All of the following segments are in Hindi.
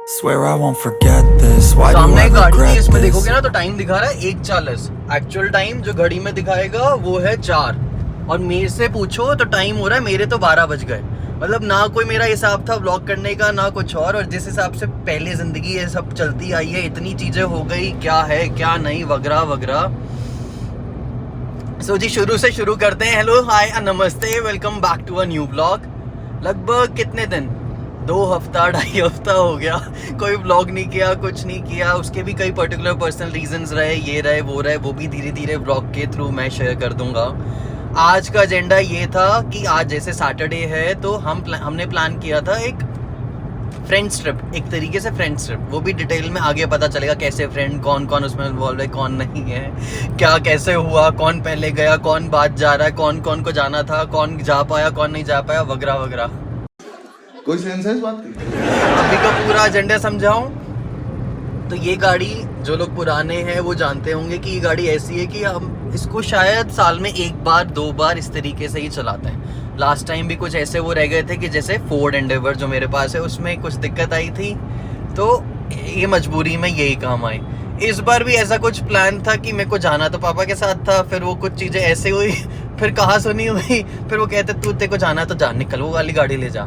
Swear I won't forget this. Why do सामने I एक गाड़ी थी, regret इसमें this? देखोगे ना तो टाइम दिखा रहा है 1:40। एक्चुअल टाइम जो घड़ी में दिखाएगा वो है 4। और मेरे से पूछो तो टाइम हो रहा है मेरे तो 12 बज गए। मतलब ना कोई मेरा हिसाब था व्लॉग करने का ना कुछ और जिस हिसाब से पहले जिंदगी ये सब चलती आई है, इतनी चीजें हो गई, क्या है क्या नहीं वगैरह वगैरह। सो जी शुरू से शुरू करते हैं। हेलो हाय नमस्ते, welcome back to a new blog. लगभग कितने दिन, 2 हफ्ता 2.5 हफ्ता हो गया कोई ब्लॉग नहीं किया, कुछ नहीं किया। उसके भी कई पर्टिकुलर पर्सनल रीजंस रहे, ये रहे वो भी धीरे धीरे ब्लॉग के थ्रू मैं शेयर कर दूंगा। आज का एजेंडा ये था कि आज जैसे सैटरडे है तो हमने प्लान किया था एक फ्रेंड्स ट्रिप, एक तरीके से फ्रेंड्स ट्रिप। वो भी डिटेल में आगे पता चलेगा कैसे फ्रेंड, कौन कौन उसमें इन्वॉल्व है कौन नहीं है, क्या कैसे हुआ, कौन पहले गया, कौन बाद जा रहा है, कौन कौन को जाना था, कौन जा पाया कौन नहीं जा पाया वगैरह वगैरह। कोई सेंस है इस बात की? अभी का पूरा एजेंडा समझाऊं तो ये गाड़ी जो लोग पुराने हैं वो जानते होंगे कि ये गाड़ी ऐसी है कि हम इसको शायद साल में 1 बार 2 बार इस तरीके से ही चलाते हैं। लास्ट टाइम भी कुछ ऐसे वो रह गए थे कि जैसे फोर्ड एंडेवर जो मेरे पास है उसमें कुछ दिक्कत आई थी तो ये मजबूरी में यही काम आई। इस बार भी ऐसा कुछ प्लान था कि मेरे को जाना तो पापा के साथ था, फिर वो कुछ चीज़ें ऐसे हुई, फिर कहाँ सुनी हुई, फिर वो कहते तू तेरे को जाना तो जा, निकल वो वाली गाड़ी ले जा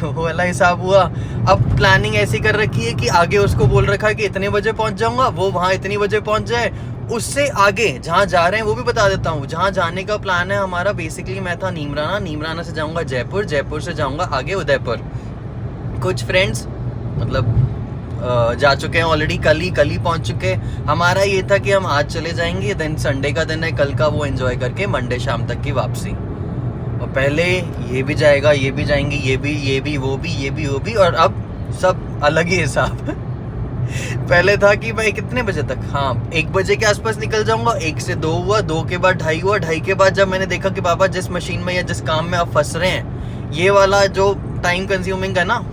वो वाला हिसाब हुआ। अब प्लानिंग ऐसी कर रखी है कि आगे उसको बोल रखा है कि इतने बजे पहुंच जाऊंगा, वो वहाँ इतनी बजे पहुंच जाए। उससे आगे जहाँ जा रहे हैं वो भी बता देता हूँ। जहाँ जाने का प्लान है हमारा, बेसिकली मैं था नीमराना से जाऊंगा जयपुर, जयपुर से जाऊंगा आगे उदयपुर। कुछ फ्रेंड्स मतलब जा चुके हैं ऑलरेडी, कल ही पहुंच चुके। हमारा ये था कि हम आज चले जाएंगे, देन संडे का दिन है कल का, वो एंजॉय करके मंडे शाम तक की वापसी। और पहले ये भी जाएगा, ये भी जाएंगे, ये भी वो भी, और अब सब अलग ही हिसाब पहले था कि मैं कितने बजे तक, हाँ 1 बजे के आसपास निकल जाऊंगा, 1 से 2 हुआ, 2 के बाद 2:30 हुआ, 2:30 के बाद जब मैंने देखा कि पापा जिस मशीन में या जिस काम में आप फंस रहे हैं ये वाला जो टाइम कंज्यूमिंग है ना,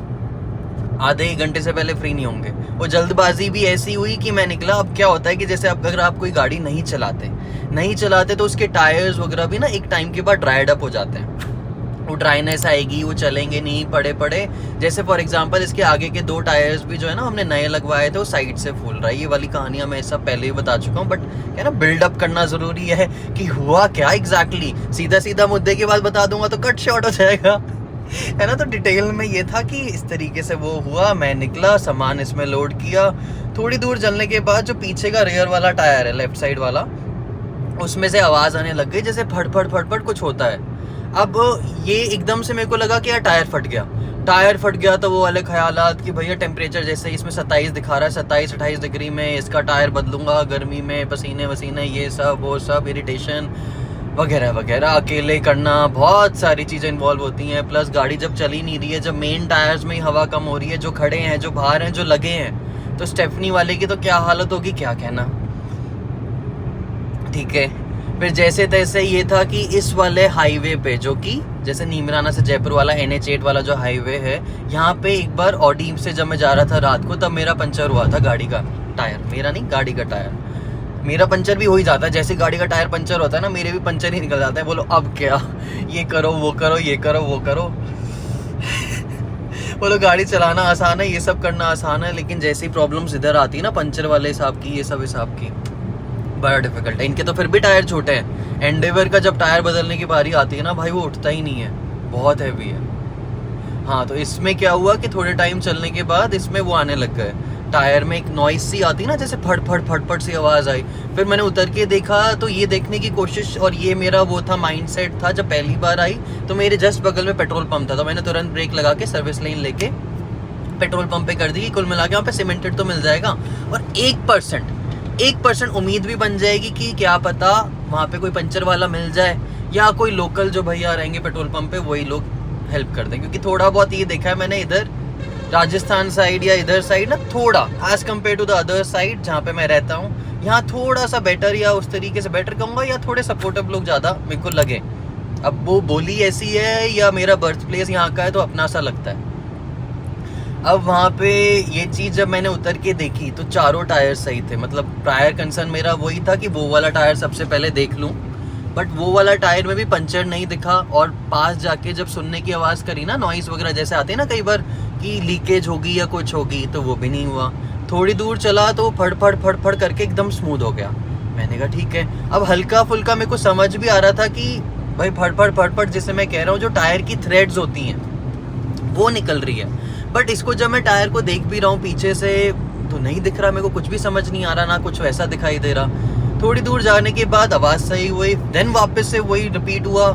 आधे 1 घंटे से पहले फ्री नहीं होंगे। वो जल्दबाजी भी ऐसी हुई कि मैं निकला। अब क्या होता है कि जैसे अगर आप कोई गाड़ी नहीं चलाते तो उसके टायर्स वगैरह भी ना एक टाइम के बाद ड्राइड अप हो जाते हैं, वो ड्राइनेस आएगी, वो चलेंगे नहीं पड़े। जैसे फॉर एग्जांपल इसके आगे के 2 टायर्स भी जो है ना हमने नए लगवाए थे, वो साइड से फूल रहा है। ये वाली कहानियां मैं सब पहले ही बता चुका हूँ, बट है ना बिल्डअप करना जरूरी है कि हुआ क्या एग्जैक्टली। सीधा मुद्दे की बात बता दूंगा तो कट शॉर्ट हो जाएगा है ना। तो डिटेल में ये था कि इस तरीके से वो हुआ। मैं निकला, सामान इसमें लोड किया, थोड़ी दूर चलने के बाद जो पीछे का रेयर वाला टायर है, लेफ्ट साइड वाला, उसमें से आवाज आने लग गई जैसे फट कुछ होता है। अब ये एकदम से मेरे को लगा कि यार टायर फट गया तो वो वाले ख्यालात कि भैया टेम्परेचर जैसे इसमें 27 दिखा रहा है, 27-28 डिग्री में इसका टायर बदलूंगा, गर्मी में पसीने वसीने ये सब वो सब, इरिटेशन वगैरह वगैरह, अकेले करना, बहुत सारी चीज़ें इन्वॉल्व होती हैं। प्लस गाड़ी जब चल ही नहीं रही है, जब मेन टायर्स में ही हवा कम हो रही है, जो खड़े हैं जो बाहर हैं जो लगे हैं, तो स्टेफनी वाले की तो क्या हालत होगी क्या कहना। ठीक है, फिर जैसे तैसे ये था कि इस वाले हाईवे पे जो कि जैसे नीमराना से जयपुर वाला NH8 वाला जो हाईवे है, यहाँ पे एक बार ऑडी से जब मैं जा रहा था रात को, तब मेरा पंचर हुआ था गाड़ी का टायर, मेरा नहीं गाड़ी का टायर। मेरा पंचर भी हो ही जाता है, जैसे गाड़ी का टायर पंचर होता है ना, मेरे भी पंचर ही निकल जाते हैं। बोलो अब क्या, ये करो वो करो, ये करो वो करो बोलो गाड़ी चलाना आसान है, ये सब करना आसान है, लेकिन जैसी प्रॉब्लम्स इधर आती है ना पंचर वाले हिसाब की, ये सब हिसाब की, बड़ा डिफिकल्ट है। इनके तो फिर भी टायर छोटे हैं। एंडेवर का जब टायर बदलने की बारी आती है ना भाई, वो उठता ही नहीं है, बहुत हैवी है। हाँ, तो इसमें क्या हुआ कि थोड़े टाइम चलने के बाद इसमें वो आने लग गए, टायर में एक नॉइस सी आती ना, जैसे फट सी आवाज़ आई। फिर मैंने उतर के देखा तो ये देखने की कोशिश, और ये मेरा वो था माइंडसेट था, जब पहली बार आई तो मेरे जस्ट बगल में पेट्रोल पंप था, तो मैंने तुरंत ब्रेक लगा के सर्विस लाइन लेके पेट्रोल पंप पे कर दी। कुल मिला के वहाँ पे सीमेंटेड तो मिल जाएगा, और 1% उम्मीद भी बन जाएगी कि क्या पता वहाँ पे कोई पंचर वाला मिल जाए, या कोई लोकल जो भैया रहेंगे पेट्रोल पंप पे वही लोग हेल्प कर दें। क्योंकि थोड़ा बहुत ये देखा है मैंने इधर राजस्थान साइड या इधर साइड ना, थोड़ा as compare to the other side जहाँ पे मैं रहता हूँ, यहाँ थोड़ा सा बेटर, या उस तरीके से बेटर कहूँगा, या थोड़े सपोर्टिव लोग ज़्यादा मेरे को लगे। अब वो बोली ऐसी है या मेरा बर्थ प्लेस यहाँ का है तो अपना सा लगता है। अब वहाँ पे ये चीज़ जब मैंने उतर के देखी तो चारों टायर सही थे। मतलब प्रायर कंसर्न मेरा वही था कि वो वाला टायर सबसे पहले देख लूँ, बट वो वाला टायर में भी पंचर नहीं दिखा। और पास जाके जब सुनने की आवाज़ करी ना, नॉइज़ वगैरह जैसे आते हैं ना कई बार कि लीकेज होगी या कुछ होगी, तो वो भी नहीं हुआ। थोड़ी दूर चला तो फड़ फड़ करके एकदम स्मूथ हो गया। मैंने कहा ठीक है। अब हल्का फुल्का मेरे को समझ भी आ रहा था कि भाई फड़ फड़ जिसे मैं कह रहा हूँ, जो टायर की थ्रेड्स होती हैं वो निकल रही है। बट इसको जब मैं टायर को देख भी रहा हूँ पीछे से तो नहीं दिख रहा, मेरे को कुछ भी समझ नहीं आ रहा, ना कुछ वैसा दिखाई दे रहा। थोड़ी दूर जाने के बाद आवाज़ सही हुई, देन वापस से वही रिपीट हुआ।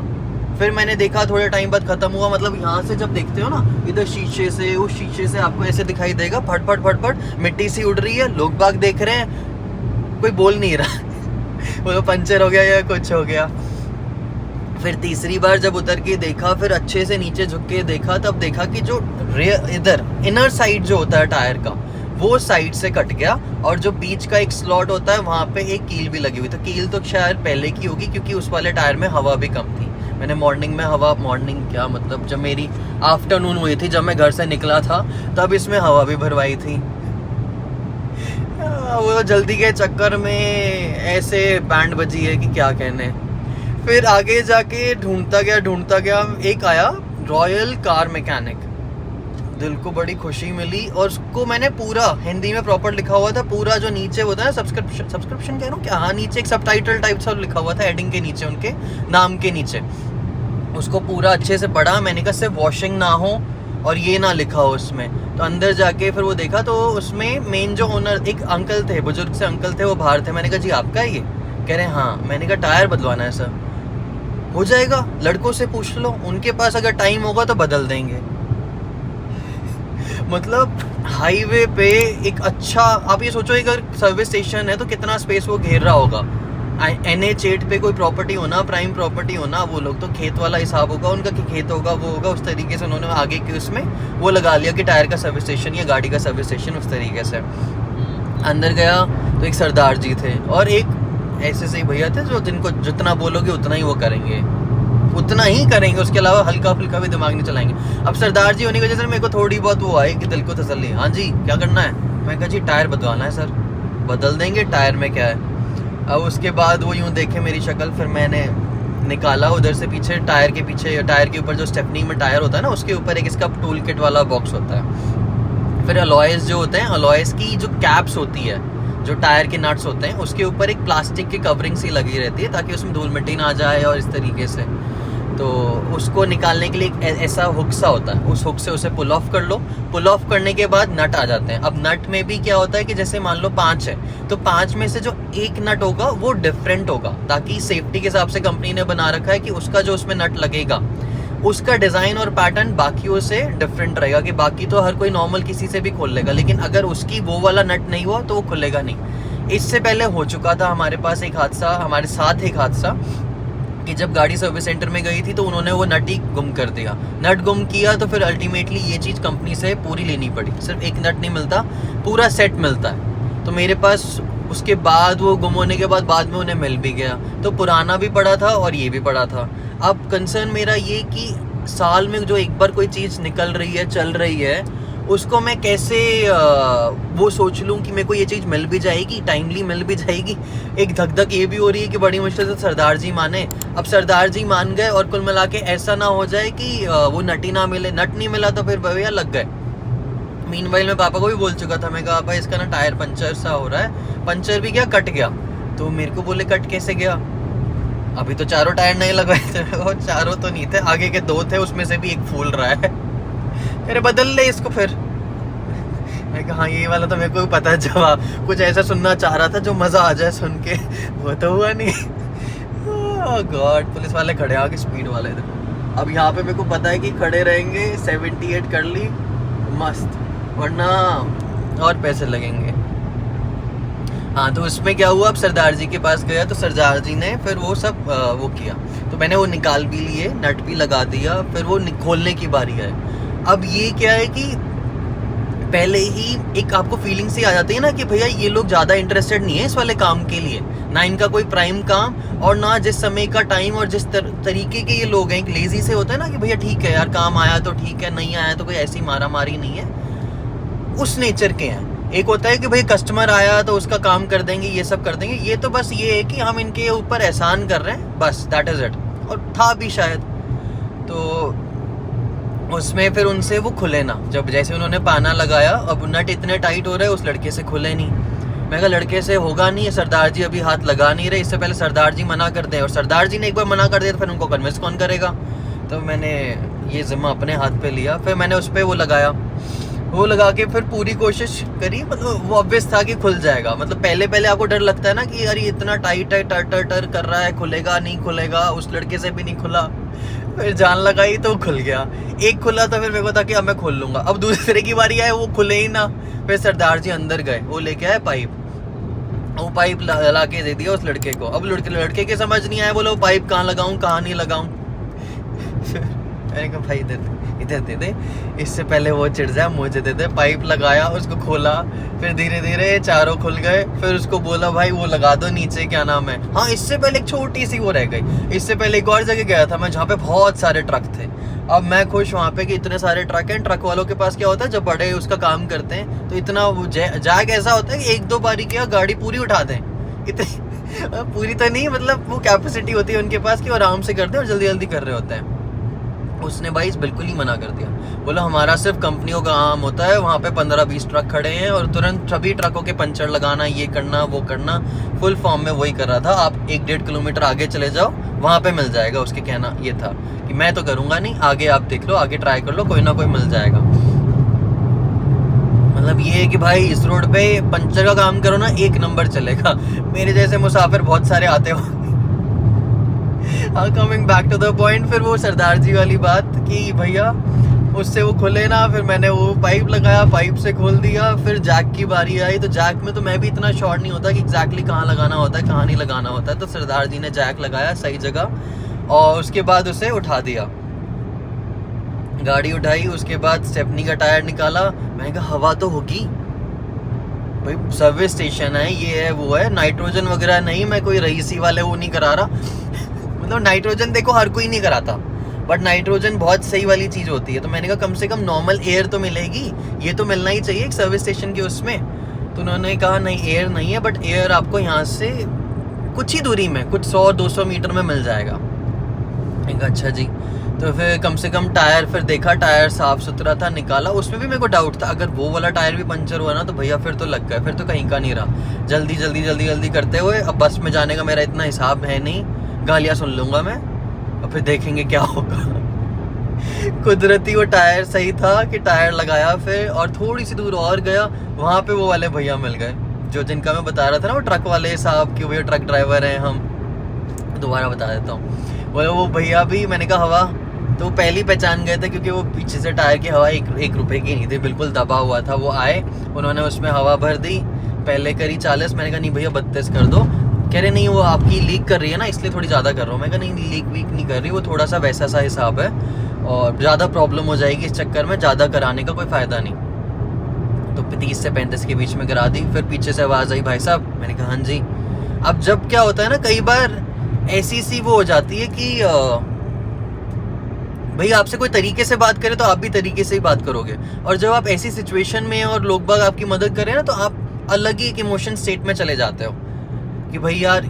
फिर मैंने देखा थोड़े टाइम बाद ख़त्म हुआ। मतलब यहाँ से जब देखते हो ना, इधर शीशे से, उस शीशे से आपको ऐसे दिखाई देगा फट फट मिट्टी सी उड़ रही है, लोग बाग देख रहे हैं, कोई बोल नहीं रहा वो पंचर हो गया या कुछ हो गया। फिर तीसरी बार जब उतर के देखा, फिर अच्छे से नीचे झुक के देखा, तब देखा कि जो इधर इनर साइड जो होता है टायर का, वो साइड से कट गया, और जो बीच का एक स्लॉट होता है वहाँ पे एक कील भी लगी हुई। तो कील तो शायद पहले की होगी, क्योंकि उस वाले टायर में हवा भी कम थी। मैंने मॉर्निंग क्या मतलब जब मेरी आफ्टरनून हुई थी, जब मैं घर से निकला था, तब इसमें हवा भी भरवाई थी। वो जल्दी के चक्कर में ऐसे बैंड बजी है कि क्या कहने। फिर आगे जाके ढूंढता गया, एक आया रॉयल कार मैकेनिक। दिल को बड़ी खुशी मिली, और उसको मैंने पूरा हिंदी में प्रॉपर लिखा हुआ था, पूरा जो नीचे होता है सब्सक्रिप्शन कह रहा हूँ क्या, हाँ, नीचे एक सबटाइटल टाइप सा लिखा हुआ था हेडिंग के नीचे, उनके नाम के नीचे। उसको पूरा अच्छे से पढ़ा। मैंने कहा सिर्फ वॉशिंग ना हो और ये ना लिखा हो उसमें। तो अंदर जाके फिर वो देखा, तो उसमें मेन जो ओनर एक अंकल थे, बुजुर्ग से अंकल थे, वो बाहर थे। मैंने कहा जी आपका है ये? कह रहे हैं हाँ। मैंने कहा टायर बदलवाना है सर। हो जाएगा, लड़कों से पूछ लो, उनके पास अगर टाइम होगा तो बदल देंगे। मतलब हाईवे पे एक अच्छा, आप ये सोचो अगर सर्विस स्टेशन है तो कितना स्पेस वो घेर रहा होगा। NH8 पे कोई प्रॉपर्टी होना, प्राइम प्रॉपर्टी होना, वो लोग तो खेत वाला हिसाब होगा उनका कि खेत होगा वो होगा, उस तरीके से उन्होंने आगे के उसमें वो लगा लिया कि टायर का सर्विस स्टेशन या गाड़ी का सर्विस स्टेशन, उस तरीके से। अंदर गया तो एक सरदार जी थे और एक ऐसे से भैया थे जो जिनको जितना बोलोगे उतना ही वो करेंगे, उतना ही करेंगे, उसके अलावा हल्का फुल्का भी दिमाग नहीं चलाएंगे। अब सरदार जी होने की वजह से मेरे को थोड़ी बहुत वो आई कि दिल को तसल्ली, हाँ जी क्या करना है? मैं कहा जी टायर बदलवाना है सर। बदल देंगे, टायर में क्या है। अब उसके बाद वो यूँ देखे मेरी शक्ल, फिर मैंने निकाला उधर से पीछे, टायर के पीछे, टायर के ऊपर जो स्टेपनी में टायर होता है ना, उसके ऊपर एक इसका टूल किट वाला बॉक्स होता है। फिर अलॉयस जो होते हैं, अलॉयस की जो कैप्स होती है, जो टायर के नट्स होते हैं, उसके ऊपर एक प्लास्टिक की कवरिंग सी लगी रहती है ताकि उसमें धूल मिट्टी ना आ जाए, और इस तरीके से। तो उसको निकालने के लिए एक ऐसा हुक सा होता है, उस हुक से उसे पुल ऑफ कर लो। पुल ऑफ करने के बाद नट आ जाते हैं। अब नट में भी क्या होता है कि जैसे मान लो 5 है, तो 5 में से जो एक नट होगा वो डिफरेंट होगा, ताकि सेफ्टी के हिसाब से कंपनी ने बना रखा है कि उसका जो उसमें नट लगेगा, उसका डिज़ाइन और पैटर्न बाकियों से डिफरेंट रहेगा। कि बाकी तो हर कोई नॉर्मल किसी से भी खोल लेगा, लेकिन अगर उसकी वो वाला नट नहीं हुआ तो वो खुलेगा नहीं। इससे पहले हो चुका था हमारे पास एक हादसा, हमारे साथ एक हादसा, कि जब गाड़ी सर्विस सेंटर में गई थी तो उन्होंने वो नट ही गुम कर दिया। नट गुम किया तो फिर अल्टीमेटली ये चीज़ कंपनी से पूरी लेनी पड़ी। सिर्फ एक नट नहीं मिलता, पूरा सेट मिलता है। तो मेरे पास उसके बाद वो गुम होने के बाद में उन्हें मिल भी गया, तो पुराना भी पड़ा था और ये भी पड़ा था। अब कंसर्न मेरा ये कि साल में जो एक बार कोई चीज़ निकल रही है, चल रही है, उसको मैं कैसे वो सोच लूँ कि मेरे को ये चीज़ मिल भी जाएगी, टाइमली मिल भी जाएगी। एक धक ये भी हो रही है कि बड़ी मुश्किल से सरदार जी माने। अब सरदार जी मान गए और कुल मिला के ऐसा ना हो जाए कि वो नट ही ना मिले। नट नहीं मिला तो फिर भैया लग गए। मीनवाइल मैं पापा को भी बोल चुका था, मैं कहा पापा इसका ना टायर पंचर सा हो रहा है। पंचर भी क्या, कट गया। तो मेरे को बोले कट कैसे गया? अभी तो चारों टायर नहीं लगवाए थे, और चारों तो नहीं थे, आगे के 2 थे, उसमें से भी एक फूल रहा है। अरे बदल ले इसको फिर। मैं कहा हाँ ये वाला तो मेरे को भी पता है जवाब, कुछ ऐसा सुनना चाह रहा था जो मज़ा आ जाए सुन के, वो तो हुआ नहीं। गॉड, पुलिस वाले खड़े आगे, स्पीड वाले थे। अब यहाँ पे मेरे को पता है कि खड़े रहेंगे, 78 कर ली मस्त, वरना और पैसे लगेंगे। हाँ, तो उसमें क्या हुआ, अब सरदार जी के पास गया तो सरदार जी ने फिर वो सब वो किया, तो मैंने वो निकाल भी लिए, नट भी लगा दिया, फिर वो खोलने की बारी है। अब ये क्या है कि पहले ही एक आपको फीलिंग सी आ जाती है ना कि भैया ये लोग ज़्यादा इंटरेस्टेड नहीं है इस वाले काम के लिए, ना इनका कोई प्राइम काम, और ना जिस समय का टाइम, और जिस तरीके के ये लोग हैं, एक लेजी से होता है ना कि भैया ठीक है यार काम आया तो ठीक है, नहीं आया तो कोई ऐसी मारा मारी नहीं है, उस नेचर के हैं। एक होता है कि भाई कस्टमर आया तो उसका काम कर देंगे, ये सब कर देंगे। ये तो बस ये है कि हम इनके ऊपर एहसान कर रहे हैं, बस दैट इज़ इट। और था भी शायद। तो उसमें फिर उनसे वो खुले ना, जब जैसे उन्होंने पाना लगाया, अब नट इतने टाइट हो रहे उस लड़के से खुले नहीं। मैं कहा लड़के से होगा नहीं, सरदार जी अभी हाथ लगा नहीं रहे, इससे पहले सरदार जी मना कर दें, और सरदार जी ने एक बार मना कर दिया तो फिर उनको कन्विंस कौन करेगा। तो मैंने ये जिम्मा अपने हाथ पे लिया, फिर मैंने उस पर वो लगाया, वो लगा के फिर पूरी कोशिश करी, मतलब वो ऑब्वियस था कि खुल जाएगा। मतलब पहले पहले आपको डर लगता है ना कि यार ये इतना टाइट है, टर टर टर कर रहा है, खुलेगा नहीं खुलेगा, उस लड़के से भी नहीं खुला। फिर जान लगाई तो खुल गया, एक खुला तो फिर मेरे को था कि अब मैं खोल लूंगा। अब दूसरे की बारी आए, वो खुले ही ना। फिर सरदार जी अंदर गए, वो लेके आए पाइप, वो पाइप ला के दे दिया उस लड़के को। अब लड़के के समझ नहीं आया, बोलो पाइप कहाँ लगाऊं कहाँ नहीं लगाऊं। मैंने कहा भाई इधर दे दे, इससे पहले वो चिढ़ जाए, मुझे दे दे। पाइप लगाया, उसको खोला, फिर धीरे धीरे चारों खुल गए। फिर उसको बोला भाई वो लगा दो नीचे, क्या नाम है, हाँ इससे पहले एक छोटी सी वो रह गई। इससे पहले एक और जगह गया था मैं जहाँ पे बहुत सारे ट्रक थे। अब मैं खुश वहाँ पे कि इतने सारे ट्रक हैं। ट्रक वालों के पास क्या होता है, जब बड़े उसका काम करते हैं तो इतना जैक ऐसा होता है कि एक दो बारी किया गाड़ी पूरी उठा दें। इतनी पूरी तो नहीं, मतलब वो कैपेसिटी होती है उनके पास कि वो आराम से करते हैं और जल्दी जल्दी कर रहे होते हैं। उसने भाई बिल्कुल ही मना कर दिया, बोला हमारा सिर्फ कंपनियों का काम होता है, वहाँ पे 15-20 ट्रक खड़े हैं और तुरंत सभी ट्रकों के पंचर लगाना, ये करना वो करना। फुल फॉर्म में वही कर रहा था। आप 1-1.5 किलोमीटर आगे चले जाओ, वहाँ पे मिल जाएगा। उसके कहना ये था कि मैं तो करूँगा नहीं, आगे आप देख लो, आगे ट्राई कर लो, कोई ना कोई मिल जाएगा। मतलब ये है कि भाई इस रोड पे पंचर का काम करो ना, 1 नंबर चलेगा। मेरे जैसे मुसाफिर बहुत सारे आते हो। Coming back to the point, फिर वो सरदार जी वाली बात कि भैया उससे वो खुले ना, फिर मैंने वो पाइप लगाया, पाइप से खोल दिया। फिर जैक की बारी आई, तो जैक में तो मैं भी इतना श्योर नहीं होता कि एग्जैक्टली कहाँ लगाना होता है कहाँ नहीं लगाना होता है। तो सरदार जी ने जैक लगाया सही जगह और उसके बाद उसे उठा दिया, गाड़ी उठाई। उसके बाद स्टेपनी का टायर निकाला। मैंने कहा हवा तो होगी भाई, सर्विस स्टेशन है, ये है वो है, नाइट्रोजन वगैरह नहीं, मैं कोई रईसी वाले वो नहीं करा रहा। मतलब नाइट्रोजन देखो हर कोई नहीं कराता, बट नाइट्रोजन बहुत सही वाली चीज़ होती है। तो मैंने कहा कम से कम नॉर्मल एयर तो मिलेगी, ये तो मिलना ही चाहिए एक सर्विस स्टेशन के उसमें। तो उन्होंने कहा नहीं एयर नहीं है, बट एयर आपको यहाँ से कुछ ही दूरी में, कुछ 100-200 मीटर में मिल जाएगा। मैंने कहा अच्छा जी। तो फिर कम से कम टायर, फिर देखा टायर साफ़ सुथरा था, निकाला। उसमें भी मेरे को डाउट था, अगर वो वाला टायर भी पंचर हुआ ना तो भैया फिर तो लग गए, फिर तो कहीं का नहीं रहा। जल्दी जल्दी जल्दी जल्दी करते हुए, अब बस में जाने का मेरा इतना हिसाब है नहीं, गालियाँ सुन लूँगा मैं और फिर देखेंगे क्या होगा। कुदरती वो टायर सही था कि टायर लगाया फिर, और थोड़ी सी दूर और गया, वहाँ पे वो वाले भैया मिल गए जो जिनका मैं बता रहा था ना, वो ट्रक वाले साहब कि भैया ट्रक ड्राइवर हैं हम। दोबारा बता देता हूँ, वो भैया भी, मैंने कहा हवा, तो वो पहले ही पहचान गए थे क्योंकि वो पीछे से टायर की हवा 1 रुपए की नहीं थी, बिल्कुल दबा हुआ था। वो आए, उन्होंने उसमें हवा भर दी, पहले करी 40, मैंने कहा नहीं भैया 32 कर दो। कह रहे नहीं वो आपकी लीक कर रही है ना, इसलिए थोड़ी ज़्यादा कर रहा हूँ। मैं कहा नहीं लीक वीक नहीं कर रही, वो थोड़ा सा वैसा सा हिसाब है और ज़्यादा प्रॉब्लम हो जाएगी इस चक्कर में, ज़्यादा कराने का कोई फ़ायदा नहीं। तो 30 से 35 के बीच में करा दी। फिर पीछे से आवाज़ आई भाई साहब, मैंने कहा हाँ जी। अब जब क्या होता है ना, कई बार ऐसी सी वो हो जाती है कि भाई आपसे कोई तरीके से बात करे तो आप भी तरीके से ही बात करोगे, और जब आप ऐसी सिचुएशन में और लोग बाग आपकी मदद करें ना, तो आप अलग ही एक इमोशन स्टेट में चले जाते हो कि भाई यार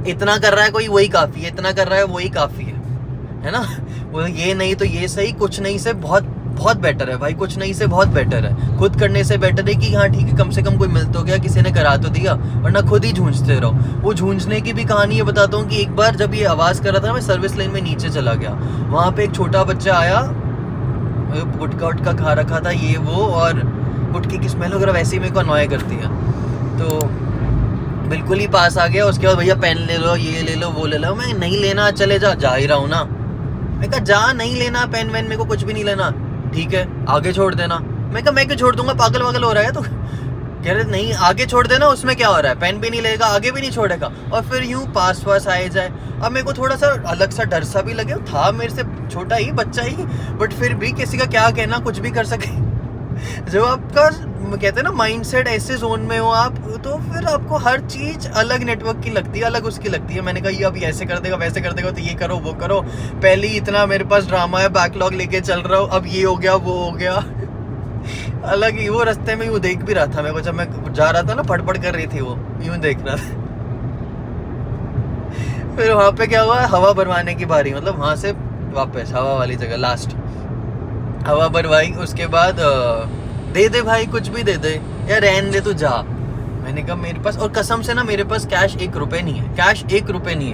इतना कर रहा है कोई, वही काफ़ी है, इतना कर रहा है वही काफ़ी है ना। वो ये नहीं तो ये सही, कुछ नहीं से बहुत बहुत बेटर है भाई, कुछ नहीं से बहुत बेटर है, खुद करने से बेटर है कि हाँ ठीक है कम से कम कोई मिल तो गया, किसी ने करा तो दिया, वरना खुद ही झूंझते रहो। वो झूंझने की भी कहानी ये बताता हूँ कि एक बार जब ये आवाज़ कर रहा था, मैं सर्विस लाइन में नीचे चला गया, वहाँ पे एक छोटा बच्चा आया, गुटखा उटका खा रखा था ये वो, और गुटखे की स्मेल वगैरह वैसे ही मेरे को अनॉय करती है। तो बिल्कुल ही पास आ गया। उसके बाद भैया पेन ले लो, ये ले लो, वो ले लो। मैं नहीं लेना, चले जा ही रहा हूँ ना। मैं कहा जा, नहीं लेना पेन वैन, मेरे को कुछ भी नहीं लेना, ठीक है आगे छोड़ देना। मैं कहा मैं क्यों छोड़ दूंगा, पागल वागल हो रहा है। तो कह रहे नहीं आगे छोड़ देना, उसमें क्या हो रहा है, पेन भी नहीं लेगा आगे भी नहीं छोड़ेगा, और फिर यूं पास पास आए जाए। अब मेरे को थोड़ा सा अलग सा डर सा भी लगे, था मेरे से छोटा ही बच्चा ही, बट फिर भी किसी का क्या कहना, कुछ भी कर सके। जब आपका कहते हैं ना माइंडसेट ऐसे जोन में हो आप, तो फिर आपको हर चीज अलग नेटवर्क की लगती है, अलग उसकी लगती है। मैंने कहा ये अभी ऐसे कर देगा वैसे कर देगा, तो ये करो वो करो, पहले ही इतना मेरे पास ड्रामा है, बैकलॉग लेके चल रहा हूँ, अब ये हो गया वो हो गया। अलग ही वो रास्ते में यूँ देख भी रहा था मेरे को, जब मैं जा रहा था ना, फटफट कर रही थी वो, यूँ देख रहा था। फिर वहाँ पे क्या हुआ, हवा भरवाने की बारी, मतलब वहाँ से वापस हवा वाली जगह लास्ट हवा भरवाई, उसके बाद दे दे भाई कुछ भी दे दे या रहने दे तू जा। मैंने कहा मेरे पास, और कसम से ना मेरे पास कैश 1 रुपए नहीं है, कैश 1 रुपए नहीं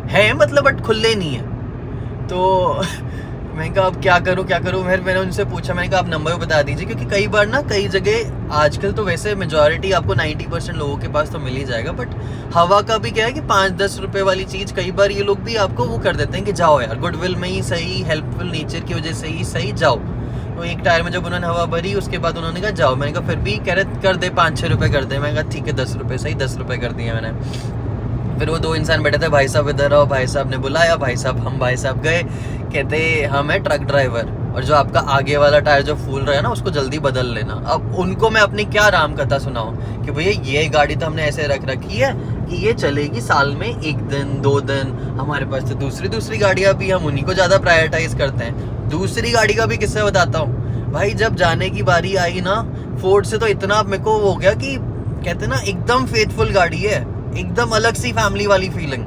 है मतलब बट खुले नहीं है। तो मैंने कहा अब क्या करूं फिर मैंने उनसे पूछा, मैंने कहा आप नंबर बता दीजिए, क्योंकि कई बार ना कई जगह आजकल तो वैसे मेजॉरिटी आपको 90% लोगों के पास तो मिल ही जाएगा, बट हवा का भी क्या है कि 5-10 रुपए वाली चीज़ कई बार ये लोग भी आपको वो कर देते हैं कि जाओ यार, गुडविल में ही सही, हेल्पफुल नेचर की वजह से ही सही, जाओ। तो एक टायर में जब उन्होंने हवा भरी उसके बाद उन्होंने कहा जाओ। मैंने कहा फिर भी कह रहे कर दे 5-6 रुपये कर दे। मैंने कहा ठीक है 10 रुपये सही, 10 रुपये कर दिए मैंने। फिर वो 2 इंसान बैठे थे, भाई साहब इधर आओ, भाई साहब ने बुलाया, भाई साहब गए, कहते हम है ट्रक ड्राइवर, और जो आपका आगे वाला टायर जो फूल रहा है ना उसको जल्दी बदल लेना। अब उनको मैं अपनी क्या राम कथा सुनाऊं कि भैया ये गाड़ी तो हमने ऐसे रख रखी है कि ये चलेगी साल में 1 दिन 2 दिन, हमारे पास तो दूसरी गाड़ियां भी, हम उन्हीं को ज़्यादा प्रायोरिटाइज करते हैं। दूसरी गाड़ी का भी किस्सा बताता हूँ भाई, जब जाने की बारी आई ना फोर्ड से, तो इतना मेरे को हो गया कि कहते ना एकदम फेथफुल गाड़ी है, एकदम अलग सी फैमिली वाली फीलिंग।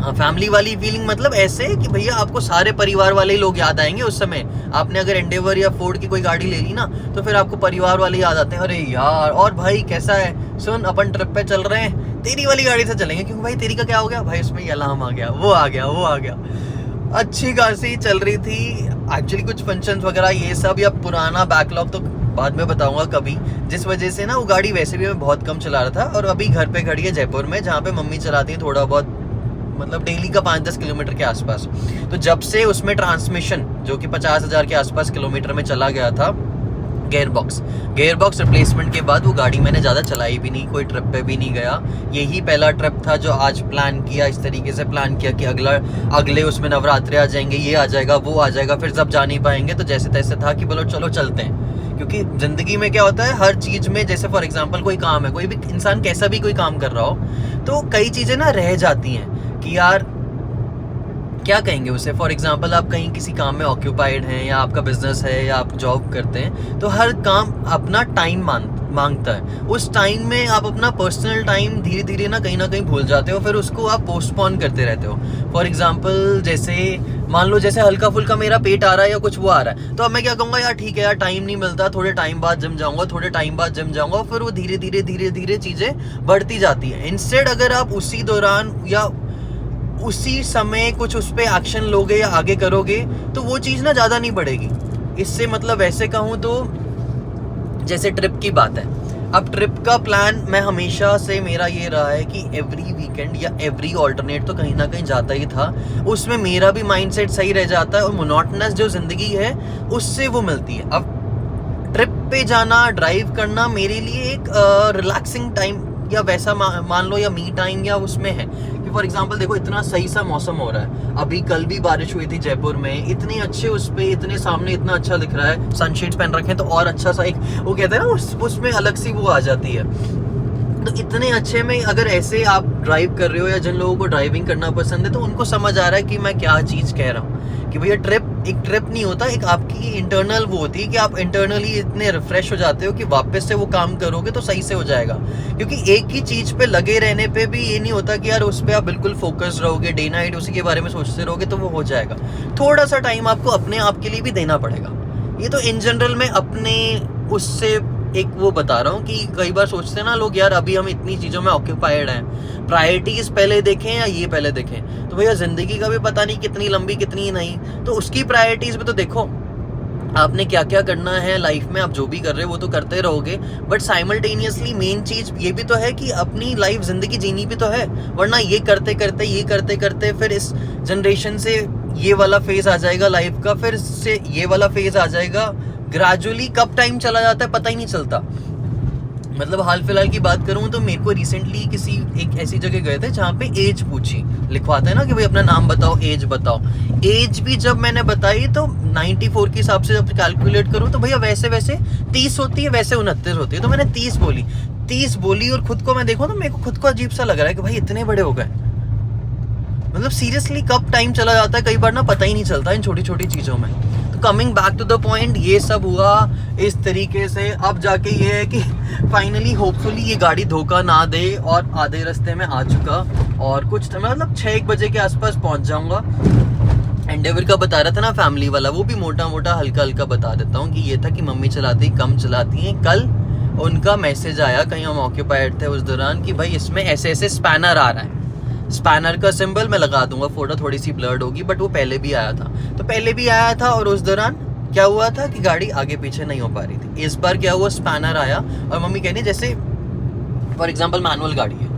हाँ, फैमिली वाली फीलिंग मतलब ऐसे कि भैया आपको सारे परिवार वाले लोग याद आएंगे उस समय। आपने अगर एंडेवर या फोर्ड की कोई गाड़ी ले ली ना तो फिर आपको परिवार वाले याद आते हैं, अरे यार और भाई कैसा है, सुन अपन ट्रिप पे चल रहे हैं, तेरी वाली गाड़ी से चलेंगे, क्योंकि भाई तेरी का क्या हो गया भाई, उसमें ये अलार्म आ गया, वो आ गया। अच्छी खासी चल रही थी एक्चुअली, कुछ फंक्शंस वगैरह ये सब, या पुराना बैकलॉग तो बाद में बताऊंगा कभी, जिस वजह से ना वो गाड़ी वैसे भी मैं बहुत कम चला रहा था, और अभी घर पे खड़ी है जयपुर में, जहाँ पे मम्मी चलाती है थोड़ा बहुत, मतलब डेली का 5-10 किलोमीटर के आसपास। तो जब से उसमें ट्रांसमिशन जो कि 50,000 के आसपास किलोमीटर में चला गया था, गेयर बॉक्स रिप्लेसमेंट के बाद वो गाड़ी मैंने ज़्यादा चलाई भी नहीं, कोई ट्रिप पे भी नहीं गया। यही पहला ट्रिप था जो आज प्लान किया, इस तरीके से प्लान किया कि अगले उसमें नवरात्रे आ जाएंगे, ये आ जाएगा, वो आ जाएगा, फिर जब जा नहीं पाएंगे तो जैसे तैसे था कि बोलो चलो चलते हैं। क्योंकि ज़िंदगी में क्या होता है, हर चीज़ में, जैसे फॉर एग्जांपल कोई काम है, कोई भी इंसान कैसा भी कोई काम कर रहा हो, तो कई चीज़ें ना रह जाती हैं कि यार क्या कहेंगे उसे। फॉर एग्जांपल आप कहीं किसी काम में ऑक्यूपाइड हैं, या आपका बिजनेस है, या आप जॉब करते हैं, तो हर काम अपना टाइम मांगता है। उस टाइम में आप अपना पर्सनल टाइम धीरे धीरे ना कहीं भूल जाते हो, फिर उसको आप पोस्टपोन करते रहते हो। फॉर एग्जांपल जैसे मान लो जैसे हल्का फुल्का मेरा पेट आ रहा है या कुछ वो आ रहा है, तो अब मैं क्या कहूँगा, यार ठीक है यार टाइम नहीं मिलता, थोड़े टाइम बाद जिम जाऊँगा, फिर वो धीरे धीरे चीज़ें बढ़ती जाती है। इंस्टेड अगर आप उसी दौरान या उसी समय कुछ उस पर एक्शन लोगे या आगे करोगे तो वो चीज़ ना ज़्यादा नहीं बढ़ेगी। इससे मतलब ऐसे कहूँ तो जैसे ट्रिप की बात है, अब ट्रिप का प्लान मैं हमेशा से मेरा ये रहा है कि एवरी वीकेंड या एवरी ऑल्टरनेट तो कहीं ना कहीं जाता ही था। उसमें मेरा भी माइंडसेट सही रह जाता है और मोनोटनस जो ज़िंदगी है उससे वो मिलती है। अब ट्रिप पे जाना, ड्राइव करना मेरे लिए एक रिलैक्सिंग टाइम या वैसा मान लो या मी टाइम या उसमें है कि फॉर एग्जांपल देखो इतना सही सा मौसम हो रहा है, अभी कल भी बारिश हुई थी जयपुर में, इतने अच्छे उस पे इतने सामने इतना अच्छा दिख रहा है, सनशेड्स पहन रखे हैं तो और अच्छा सा एक वो कहते हैं ना उसमें अलग सी वो आ जाती है। तो इतने अच्छे में अगर ऐसे आप ड्राइव कर रहे हो, या जिन लोगों को ड्राइविंग करना पसंद है तो उनको समझ आ रहा है कि मैं क्या चीज़ कह रहा हूँ कि भैया एक ट्रिप नहीं होता, एक आपकी इंटरनल वो होती है कि आप इंटरनली इतने रिफ्रेश हो जाते हो कि वापस से वो काम करोगे तो सही से हो जाएगा। क्योंकि एक ही चीज़ पे लगे रहने पे भी ये नहीं होता कि यार उस पर आप बिल्कुल फोकस रहोगे, डे नाइट उसी के बारे में सोचते रहोगे तो वो हो जाएगा। थोड़ा सा टाइम आपको अपने आप के लिए भी देना पड़ेगा। ये तो इन जनरल में अपने उससे एक वो बता रहा हूँ कि कई बार सोचते हैं ना लोग, यार अभी हम इतनी चीज़ों में ऑक्यूपाइड हैं, प्रायोरिटीज़ पहले देखें या ये पहले देखें। तो भैया ज़िंदगी का भी पता नहीं कितनी लंबी कितनी नहीं, तो उसकी प्रायोरिटीज़ भी तो देखो, आपने क्या क्या करना है लाइफ में, आप जो भी कर रहे हो वो तो करते रहोगे, बट साइमल्टेनियसली मेन चीज़ ये भी तो है कि अपनी लाइफ ज़िंदगी जीनी भी तो है। वरना ये करते करते फिर इस जनरेशन से ये वाला फेज़ आ जाएगा लाइफ का, फिर से ये वाला फेज़ आ जाएगा, ग्रेजुअली कब टाइम चला जाता है पता ही नहीं चलता। मतलब हाल फिलहाल की बात करूं तो मेरे को रिसेंटली किसी एक ऐसी जगह गए थे जहाँ पे एज पूछी, लिखवाते हैं ना कि भाई अपना नाम बताओ, एज बताओ। एज भी जब मैंने बताई तो 94 के हिसाब से जब कैलकुलेट करूं तो भैया वैसे 30 होती है, वैसे 29 होती है। तो मैंने 30 बोली और खुद को मैं देखूं तो मेरे को खुद को अजीब सा लग रहा है कि भाई इतने बड़े हो गए। मतलब सीरियसली कब टाइम चला जाता है कई बार ना पता ही नहीं चलता इन छोटी छोटी चीज़ों में। Coming back to the point, ये सब हुआ इस तरीके से। अब जाके ये है कि फाइनली होपफुली ये गाड़ी धोखा ना दे और आधे रास्ते में आ चुका, और कुछ मतलब 6-1 बजे के आसपास पहुंच जाऊंगा। एंडेवर का बता रहा था ना फैमिली वाला, वो भी मोटा मोटा हल्का हल्का बता देता हूँ कि ये था कि मम्मी चलाती कम चलाती हैं। कल उनका मैसेज आया, कहीं हम ऑक्यूपाइड थे उस दौरान, कि भाई इसमें ऐसे ऐसे स्पैनर आ रहा है। स्पैनर का सिंबल मैं लगा दूंगा, फोटो थोड़ी सी ब्लर्ड होगी, बट वो पहले भी आया था। तो पहले भी आया था और उस दौरान क्या हुआ था कि गाड़ी आगे पीछे नहीं हो पा रही थी। इस बार क्या हुआ, स्पैनर आया और मम्मी कहनी जैसे फॉर एग्जाम्पल मैनुअल गाड़ी है,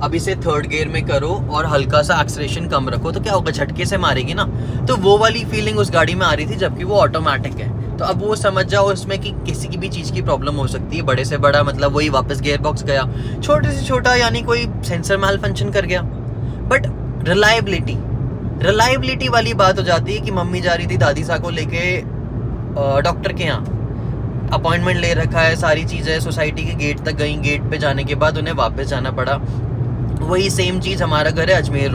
अब इसे थर्ड गियर में करो और हल्का सा एक्सेलरेशन कम रखो तो क्या होगा, झटके से मारेगी ना। तो वो वाली फीलिंग उस गाड़ी में आ रही थी, जबकि वो ऑटोमेटिक है। तो अब वो समझ जाओ उसमें कि किसी की भी चीज़ की प्रॉब्लम हो सकती है, बड़े से बड़ा मतलब वही वापस गियर बॉक्स गया, छोटे से छोटा यानी कोई सेंसर मैल फंक्शन कर गया। बट रिलायबिलिटी वाली बात हो जाती है कि मम्मी जा रही थी दादी साहब को लेके डॉक्टर के यहाँ, अपॉइंटमेंट ले रखा है, सारी चीज़ें सोसाइटी के गेट तक गई, गेट पे जाने के बाद उन्हें वापस जाना पड़ा। वही सेम चीज़ हमारा घर है अजमेर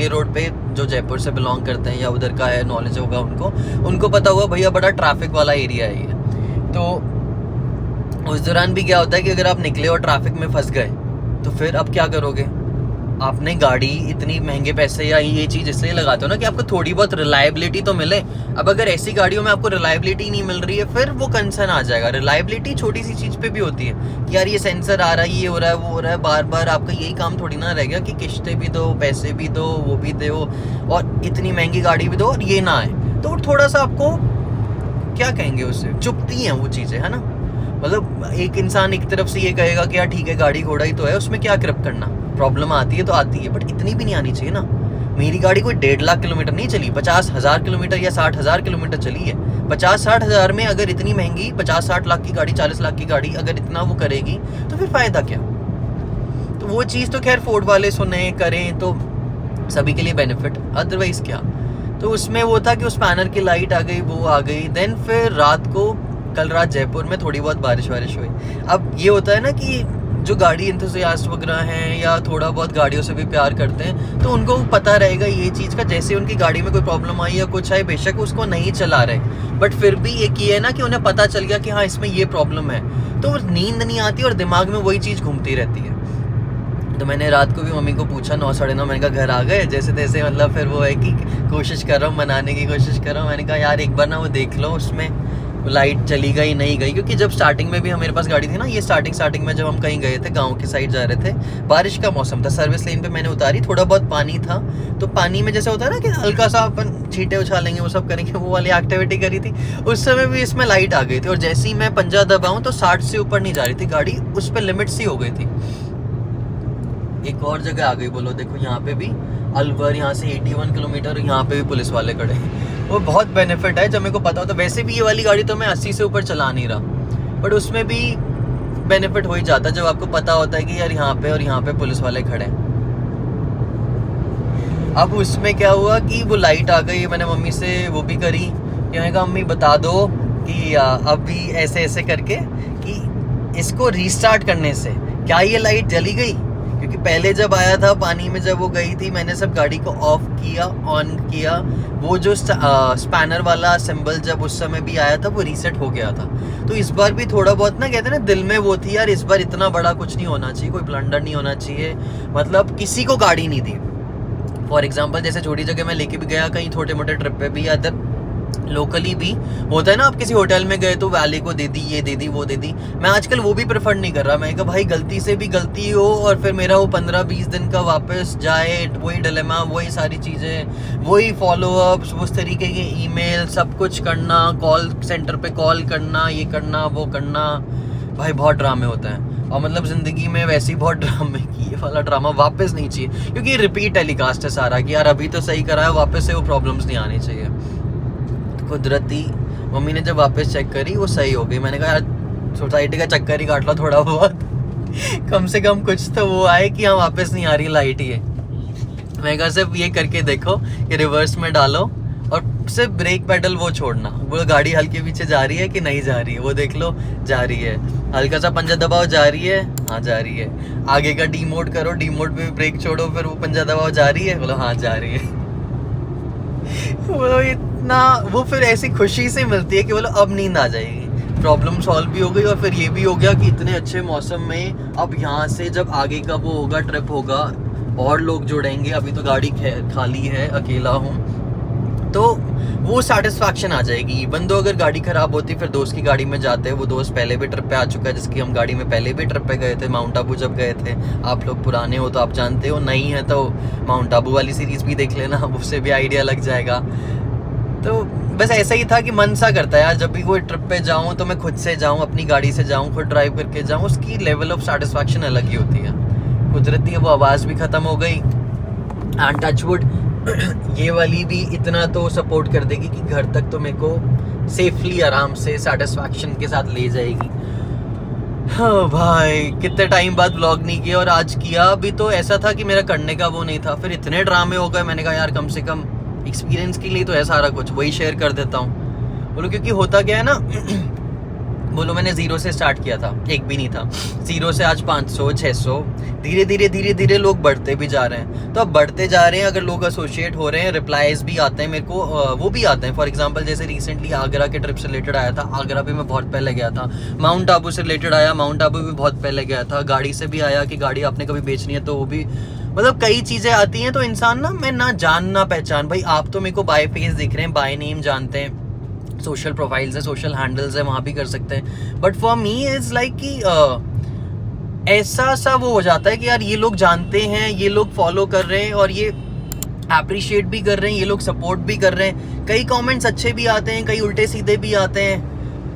रोड पे जो जयपुर से बिलोंग करते हैं या उधर का है, नॉलेज होगा उनको पता होगा भैया बड़ा ट्रैफिक वाला एरिया है ये। तो उस दौरान भी क्या होता है कि अगर आप निकले और ट्रैफिक में फंस गए तो फिर अब क्या करोगे। आपने गाड़ी इतनी महंगे पैसे या ये चीज़ इसलिए लगाते हो ना कि आपको थोड़ी बहुत रिलायबिलिटी तो मिले। अब अगर ऐसी गाड़ियों में आपको रिलायबिलिटी नहीं मिल रही है, फिर वो कंसर्न आ जाएगा। रिलायबिलिटी छोटी सी चीज़ पे भी होती है कि यार ये सेंसर आ रहा है, ये हो रहा है, वो हो रहा है, बार बार आपका यही काम थोड़ी ना रह गया कि किस्तें भी दो, पैसे भी दो, वो भी दो और इतनी महंगी गाड़ी भी दो और ये ना आए। तो थोड़ा सा आपको क्या कहेंगे, उससे चुभती हैं वो चीज़ें, है ना। मतलब एक इंसान एक तरफ से ये कहेगा कि यार ठीक है गाड़ी घोड़ा ही तो है, उसमें क्या कृप करना, प्रॉब्लम आती है तो आती है, बट इतनी भी नहीं आनी चाहिए ना। मेरी गाड़ी कोई 1.5 लाख किलोमीटर नहीं चली, 50,000 किलोमीटर या 60,000 किलोमीटर चली है। 50-60 हज़ार में अगर इतनी महंगी 50-60 लाख की गाड़ी, 40 लाख की गाड़ी अगर इतना वो करेगी तो फिर फ़ायदा क्या। तो वो चीज़ तो खैर फोर्ड वाले सुने करें तो सभी के लिए बेनिफिट, अदरवाइज़ क्या। तो उसमें वो था कि उस पैनल की लाइट आ गई, वो आ गई। देन फिर रात को, कल रात जयपुर में थोड़ी बहुत बारिश हुई। अब ये होता है ना कि जो गाड़ी एंथुसियास्ट वगैरह हैं या थोड़ा बहुत गाड़ियों से भी प्यार करते हैं तो उनको पता रहेगा ये चीज़ का, जैसे उनकी गाड़ी में कोई प्रॉब्लम आई या कुछ आई, बेशक उसको नहीं चला रहे, बट फिर भी एक ये है ना कि उन्हें पता चल गया कि हाँ इसमें ये प्रॉब्लम है, तो नींद नहीं आती और दिमाग में वही चीज़ घूमती रहती है। तो मैंने रात को भी मम्मी को पूछा 9 साढ़े 9, मैंने कहा घर आ गए जैसे तैसे, मतलब फिर वो है कि कोशिश कर रहा हूँ, मनाने की कोशिश कर रहा हूँ। मैंने कहा यार एक बार ना वो देख लो उसमें लाइट चली गई नहीं गई, क्योंकि जब स्टार्टिंग में भी हमारे पास गाड़ी थी ना, ये स्टार्टिंग में जब हम कहीं गए थे गांव की साइड जा रहे थे, बारिश का मौसम था, सर्विस लेन पे मैंने उतारी, थोड़ा बहुत पानी था, तो पानी में जैसे होता है ना कि हल्का सा अपन छींटे उछालेंगे वो सब करेंगे, वो वाली एक्टिविटी करी थी। उस समय भी इसमें लाइट आ गई थी और जैसे ही मैं पंजा दबाऊं तो 60 से ऊपर नहीं जा रही थी गाड़ी, उस पर लिमिट सी हो गई थी। एक और जगह आ गई, बोलो देखो यहाँ पे भी अलवर, यहाँ से 81 किलोमीटर, यहाँ पे भी पुलिस वाले खड़े हैं। वो बहुत बेनिफिट है जब मेरे को पता हो। तो वैसे भी ये वाली गाड़ी तो मैं 80 से ऊपर चला नहीं रहा, बट उसमें भी बेनिफिट हो ही जाता है जब आपको पता होता है कि यार यहाँ पे और यहाँ पे पुलिस वाले खड़े हैं। अब उसमें क्या हुआ कि वो लाइट आ गई, मैंने मम्मी से वो भी करी कि मैंने कहा मम्मी बता दो कि अभी ऐसे ऐसे करके कि इसको रीस्टार्ट करने से क्या ये लाइट जली गई, क्योंकि पहले जब आया था पानी में जब वो गई थी, मैंने सब गाड़ी को ऑफ किया, ऑन किया, वो जो स्पैनर वाला सिंबल जब उस समय भी आया था वो रीसेट हो गया था। तो इस बार भी थोड़ा बहुत ना कहते हैं ना दिल में वो थी यार इस बार इतना बड़ा कुछ नहीं होना चाहिए, कोई ब्लंडर नहीं होना चाहिए, मतलब किसी को गाड़ी नहीं दी। फॉर एग्जाम्पल जैसे छोटी जगह मैं लेके भी गया कहीं छोटे मोटे ट्रिप पे भी, या इधर लोकली भी होता है ना, आप किसी होटल में गए तो वाले को दे दी, ये दे दी, वो दे दी। मैं आजकल वो भी प्रेफर नहीं कर रहा। मैं कहा भाई गलती से भी गलती हो और फिर मेरा वो 15-20 दिन का वापस जाए, वही डिलेमा, वही सारी चीज़ें, वही फॉलोअप्स, उस तरीके के ईमेल, सब कुछ करना, कॉल सेंटर पे कॉल करना, ये करना वो करना, भाई बहुत ड्रामे होते हैं। और मतलब ज़िंदगी में वैसे ही बहुत ड्रामे की, ये वाला ड्रामा वापस नहीं चाहिए, क्योंकि रिपीट टेलीकास्ट है सारा कि यार अभी तो सही करा है, वापस से वो प्रॉब्लम्स नहीं आनी चाहिए। कुदरती मम्मी ने जब वापस चेक करी वो सही हो गई। मैंने कहा यार सोसाइटी का चक्कर ही काट लो थोड़ा बहुत, कम से कम कुछ तो वो आए कि हाँ वापस नहीं आ रही लाइट। ये मैं कहा सिर्फ ये करके देखो कि रिवर्स में डालो और सिर्फ ब्रेक पेडल वो छोड़ना, वो गाड़ी हल्के पीछे जा रही है कि नहीं जा रही है, वो देख लो जा रही है, हल्का सा पंजा दबाओ जा रही है, हाँ जा रही है, आगे का डी मोड करो, डी मोड पे ब्रेक छोड़ो, फिर वो पंजा दबाओ जा रही है, बोलो हाँ जा रही है। बोलो इतना वो फिर ऐसी खुशी से मिलती है कि बोलो अब नींद आ जाएगी, प्रॉब्लम सॉल्व भी हो गई। और फिर ये भी हो गया कि इतने अच्छे मौसम में अब यहाँ से जब आगे का वो होगा ट्रिप होगा और लोग जुड़ेंगे, अभी तो गाड़ी खाली है, अकेला हूँ, तो वो सेटिस्फैक्शन आ जाएगी। इवन दो अगर गाड़ी खराब होती फिर दोस्त की गाड़ी में जाते हैं, वो दोस्त पहले भी ट्रिप पे आ चुका है, जिसकी हम गाड़ी में पहले भी ट्रिप पे गए थे, माउंट आबू जब गए थे। आप लोग पुराने हो तो आप जानते हो, नहीं है तो माउंट आबू वाली सीरीज भी देख लेना, उससे भी आइडिया लग जाएगा। तो बस ऐसा ही था कि मन सा करता है यार, जब भी कोई ट्रिप पे जाऊँ तो मैं खुद से जाऊँ, अपनी गाड़ी से जाऊँ, खुद ड्राइव करके जाऊँ, उसकी लेवल ऑफ सेटिस्फैक्शन अलग ही होती है। कुदरती वो आवाज़ भी ख़त्म हो गई, एंड टचवुड ये वाली भी इतना तो सपोर्ट कर देगी कि घर तक तो मेरे को सेफली आराम से सेटिस्फैक्शन के साथ ले जाएगी। हाँ भाई, कितने टाइम बाद व्लॉग नहीं किया, और आज किया भी तो ऐसा था कि मेरा करने का वो नहीं था, फिर इतने ड्रामे हो गए, मैंने कहा यार कम से कम एक्सपीरियंस के लिए तो है सारा कुछ, वही शेयर कर देता हूँ। बोलो क्योंकि होता क्या है ना, बोलो मैंने 0 से स्टार्ट किया था, एक भी नहीं था, 0 से आज 500 600, धीरे धीरे लोग बढ़ते भी जा रहे हैं। तो अब बढ़ते जा रहे हैं, अगर लोग एसोसिएट हो रहे हैं, रिप्लाईज भी आते हैं मेरे को, वो भी आते हैं। फॉर एग्जांपल जैसे रिसेंटली आगरा के ट्रिप से रिलेटेड आया था, आगरा भी मैं बहुत पहले गया था। माउंट आबू से रिलेटेड आया, माउंट आबू भी बहुत पहले गया था। गाड़ी से भी आया कि गाड़ी आपने कभी बेचनी है, तो वो भी, मतलब कई चीज़ें आती हैं। तो इंसान ना, मैं ना जान ना पहचान, भाई आप तो मेरे को बाय फेस दिख रहे हैं, बाय नेम जानते हैं, सोशल प्रोफाइल्स है, सोशल हैंडल्स है, वहाँ भी कर सकते हैं, but for me is like कि ऐसा सा वो हो जाता है कि यार ये लोग जानते हैं, ये लोग फॉलो कर रहे हैं, और ये अप्रिशिएट भी कर रहे हैं, ये लोग सपोर्ट भी कर रहे हैं। कई कमेंट्स अच्छे भी आते हैं, कई उल्टे सीधे भी आते हैं।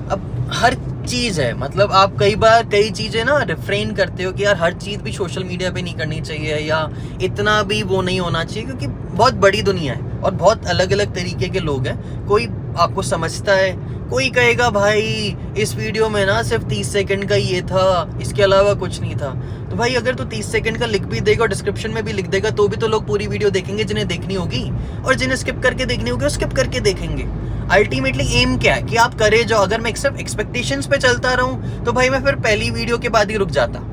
अब हर चीज़ है, मतलब आप कई बार कई चीज़ें ना रिफ्रेन करते हो कि यार हर चीज़ भी सोशल मीडिया पे नहीं करनी चाहिए, या इतना भी वो नहीं होना चाहिए, क्योंकि बहुत बड़ी दुनिया है और बहुत अलग अलग तरीके के लोग हैं। कोई आपको समझता है, कोई कहेगा भाई इस वीडियो में ना सिर्फ 30 सेकंड का ये था, इसके अलावा कुछ नहीं था। तो भाई अगर तू 30 सेकंड का लिख भी देगा और डिस्क्रिप्शन में भी लिख देगा, तो भी तो लोग पूरी वीडियो देखेंगे जिन्हें देखनी होगी, और जिन्हें स्किप करके देखनी होगी वो स्किप करके देखेंगे। अल्टीमेटली एम क्या है कि आप करे जो। अगर मैं सिर्फ एक्सपेक्टेशंस पे चलता रहूं तो भाई मैं फिर पहली वीडियो के बाद ही रुक जाता,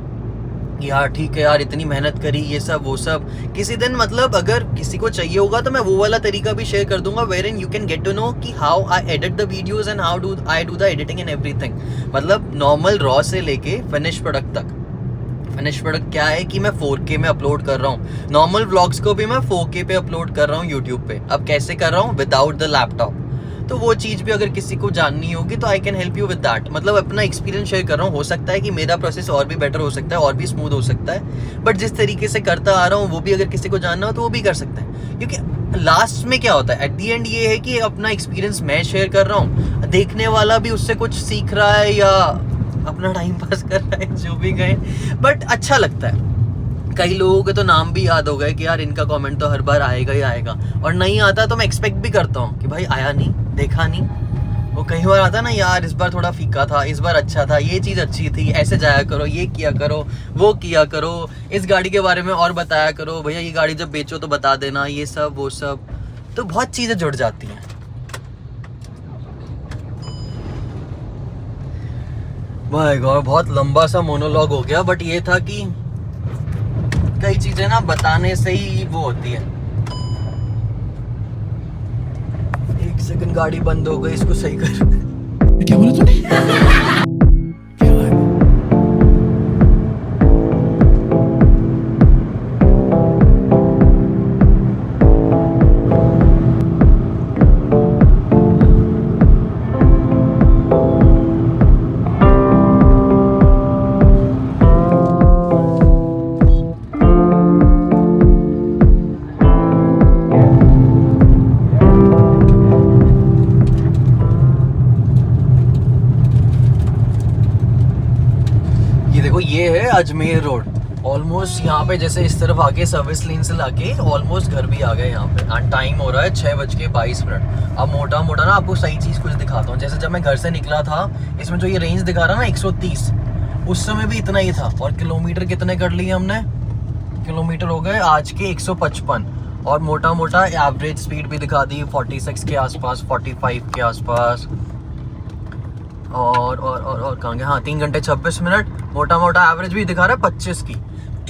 यार ठीक है यार इतनी मेहनत करी, ये सब वो सब। किसी दिन मतलब अगर किसी को चाहिए होगा तो मैं वो वाला तरीका भी शेयर कर दूंगा, where in you can get to know कि how I edit the videos and how do I do the editing and everything. मतलब नॉर्मल रॉ से लेके फिनिश प्रोडक्ट तक। फिनिश प्रोडक्ट क्या है कि मैं 4K में अपलोड कर रहा हूँ, नॉर्मल व्लॉग्स को भी मैं 4K पे अपलोड कर रहा हूँ यूट्यूब पे। अब कैसे कर रहा हूँ, विदाउट द लैपटॉप। तो वो चीज़ भी अगर किसी को जाननी होगी तो I can help you with that. मतलब अपना एक्सपीरियंस शेयर कर रहा हूँ, हो सकता है कि मेरा प्रोसेस और भी बेटर हो सकता है, और भी स्मूथ हो सकता है, बट जिस तरीके से करता आ रहा हूँ वो भी अगर किसी को जानना हो तो वो भी कर सकता है। क्योंकि लास्ट में क्या होता है, एट दी एंड ये है कि अपना एक्सपीरियंस मैं शेयर कर रहा हूँ, देखने वाला भी उससे कुछ सीख रहा है या अपना टाइम पास कर रहा है, जो भी कहे, बट अच्छा लगता है। कई लोगों के तो नाम भी याद हो गए कि यार इनका कमेंट तो हर बार आएगा ही आएगा, और नहीं आता तो मैं एक्सपेक्ट भी करता हूँ कि भाई आया नहीं, देखा नहीं। वो कई बार आता ना, यार इस बार थोड़ा फीका था, इस बार अच्छा था, ये चीज़ अच्छी थी, ऐसे जाया करो, ये किया करो, वो किया करो, इस गाड़ी के बारे में और बताया करो, भैया ये गाड़ी जब बेचो तो बता देना, ये सब वो सब। तो बहुत चीज़ें जुड़ जाती हैं। भाई गॉड, बहुत लंबा सा मोनोलॉग हो गया, बट ये था कि कई चीजें ना बताने से ही वो होती है। एक सेकंड, गाड़ी बंद हो गई, इसको सही कर। क्या बोला तूने? ये है अजमेर रोड। ऑलमोस्ट यहाँ पे जैसे इस तरफ आके सर्विस लेन से लाके ऑलमोस्ट घर भी आ गए यहाँ पे, एंड टाइम हो रहा है 6:22। अब मोटा मोटा ना आपको सही चीज़ कुछ दिखाता हूँ। जैसे जब मैं घर से निकला था, इसमें जो ये रेंज दिखा रहा ना 130, उस समय भी इतना ही था। और किलोमीटर कितने कर लिए हमने, किलोमीटर हो गए आज के 155, और मोटा मोटा एवरेज स्पीड भी दिखा दी 46 के आसपास, 45 के आसपास, और कहाँ गया, हाँ 3 घंटे 26 मिनट। मोटा मोटा एवरेज भी दिखा रहा है 25 की।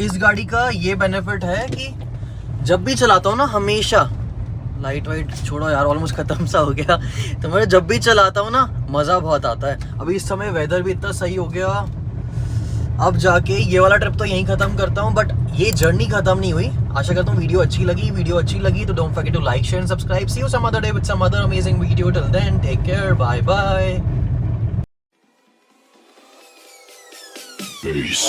इस गाड़ी का ये बेनिफिट है कि जब भी चलाता हूँ ना, हमेशा लाइट वाइट छोड़ो यार, ऑलमोस्ट खत्म सा हो गया, तो मैं जब भी चलाता हूँ ना मज़ा बहुत आता है। अभी इस समय वेदर भी इतना सही हो गया। अब जाके ये वाला ट्रिप तो यहीं ख़त्म करता हूँ, बट ये जर्नी ख़त्म नहीं हुई, आशा करता हूँ वीडियो अच्छी लगी तो don't forget to like share and subscribe. See you some other day with some other amazing video. Till then take care, bye bye. Peace.